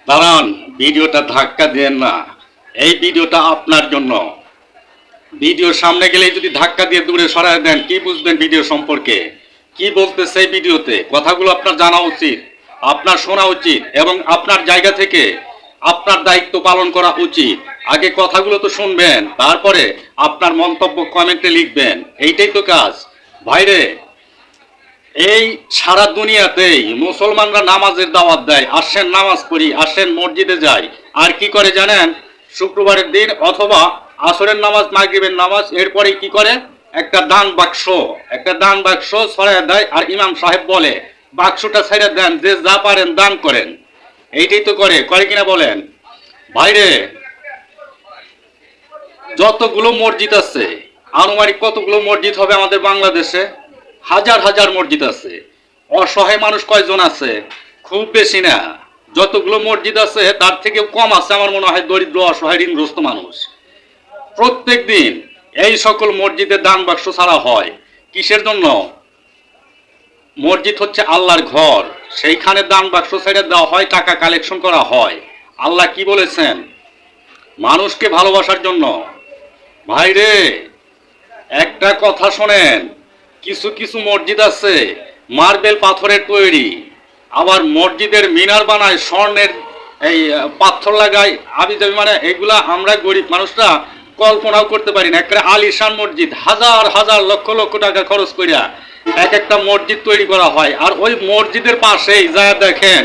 দাঁড়ান, ভিডিওটা ধাক্কা দেন না। এই ভিডিওটা আপনার জন্য। ভিডিওর সামনে গেলেই যদি ধাক্কা দিয়ে দূরে সরায় দেন, কি বুঝবেন ভিডিও সম্পর্কে? কি বলতেছে এই ভিডিওতে? কথাগুলো আপনার জানা উচিত, আপনার শোনা উচিত, এবং আপনার জায়গা থেকে আপনার দায়িত্ব পালন করা উচিত। আগে কথাগুলো তো শুনবেন, তারপরে আপনার মন্তব্য কমেন্টে লিখবেন। এইটাই তো কাজ ভাইরে। এই সারা দুনিয়াতেই মুসলমানরা নামাজের দাওয়াত দেয়, আসেন নামাজ পড়ি, আসেন মসজিদে যাই। আর কি করে জানেন? শুক্রবারের দিন অথবা আসরের নামাজ, মাগরিবের নামাজ, এরপরে কি করে? একটা দান বাক্স ছড়ায় দেয়, আর ইমাম সাহেব বলে বাক্সটা ছেড়ে দেন, যে যা পারেন দান করেন। এইটাই তো করে কিনা বলেন ভাইরে? যতগুলো মসজিদ আছে, আনুমানিক কতগুলো মসজিদ হবে আমাদের বাংলাদেশে? হাজার হাজার মসজিদ আছে। অসহায় মানুষ কয়জন আছে? খুব বেশি না। যতগুলো মসজিদ আছে তার থেকে কম আছে আমার মনে হয় দরিদ্র, অসহায়, ঋণগ্রস্ত মানুষ। প্রত্যেক দিন এই সকল মসজিদে দান বাক্স ছাড়া হয় কিসের জন্য? মসজিদ হচ্ছে আল্লাহর ঘর, সেইখানে দান বাক্স ছেড়ে দেওয়া হয়, টাকা কালেকশন করা হয়। আল্লাহ কি বলেছেন? মানুষকে ভালোবাসার জন্য। ভাইরে, একটা কথা শোনেন, কিছু কিছু মসজিদ আছে মার্বেল পাথরের তৈরি, আবার মসজিদের মিনার বানায় স্বর্ণের এই পাথর লাগায় আবিজাবি, মানে এগুলা আমরা গরিব মানুষরা কল্পনাও করতে পারি না। একটা আলিশান মসজিদ, হাজার হাজার লক্ষ লক্ষ টাকা খরচ করিয়া এক একটা মসজিদ তৈরি করা হয়। আর ওই মসজিদের পাশেই যা দেখেন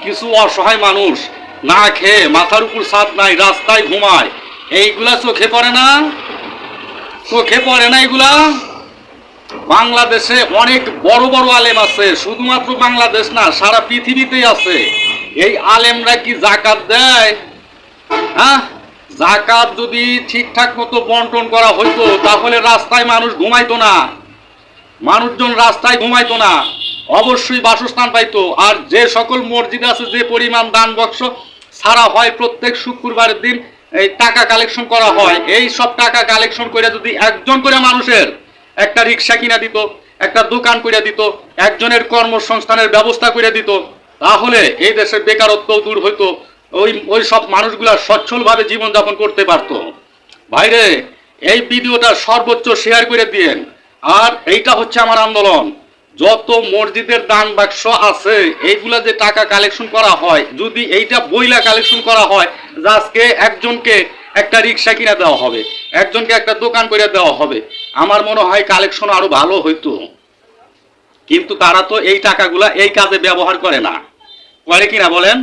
কিছু অসহায় মানুষ না খেয়ে, মাথার উপর ছাদ নাই, রাস্তায় ঘুমায়। এইগুলা চোখে পড়ে না? চোখে পড়ে না এগুলা? বাংলাদেশে অনেক বড় বড় আলেম আছে, শুধুমাত্র বাংলাদেশ না, সারা পৃথিবীতেই আছে। এই আলেমরা কি জাকাত দেয়? হ্যাঁ, জাকাত যদি ঠিকঠাক মতো বন্টন করা হইতো তাহলে রাস্তায় মানুষ ঘুমাইতো না, মানুষজন রাস্তায় ঘুমাইতো না, অবশ্যই বাসস্থান পাইতো। আর যে সকল মসজিদ আছে, যে পরিমাণ দান বাক্স ছাড়া হয় প্রত্যেক শুক্রবারের দিন, এই টাকা কালেকশন করা হয়, এই সব টাকা কালেকশন করে যদি একজন করে মানুষের একটা রিক্সা কিনা দিত, একটা দোকান করে দিত, একজনের কর্মসংস্থানের ব্যবস্থা করে দিত, তাহলে এই দেশের বেকারত্ব দূর হইতো। ওই সব মানুষগুলা সচ্ছলভাবে জীবনযাপন করতে পারত। ভাইরে, এই ভিডিওটা সর্বোচ্চ শেয়ার করে দিয়েন। আর এইটা হচ্ছে আমার আন্দোলন। যত মসজিদের দান বাক্স আছে, এইগুলা যে টাকা কালেকশন করা হয়, যদি এইটা বইলা কালেকশন করা হয়, আজকে একজনকে একটা রিক্সা কিনে দেওয়া হবে, একজনকে একটা দোকান করে দেওয়া হবে, আমার মনে হয় কালেকশন আরো ভালো হইতো। কিন্তু তারা তো এই টাকাগুলা এই কাজে ব্যবহার করে না, করে কিনা বলেন?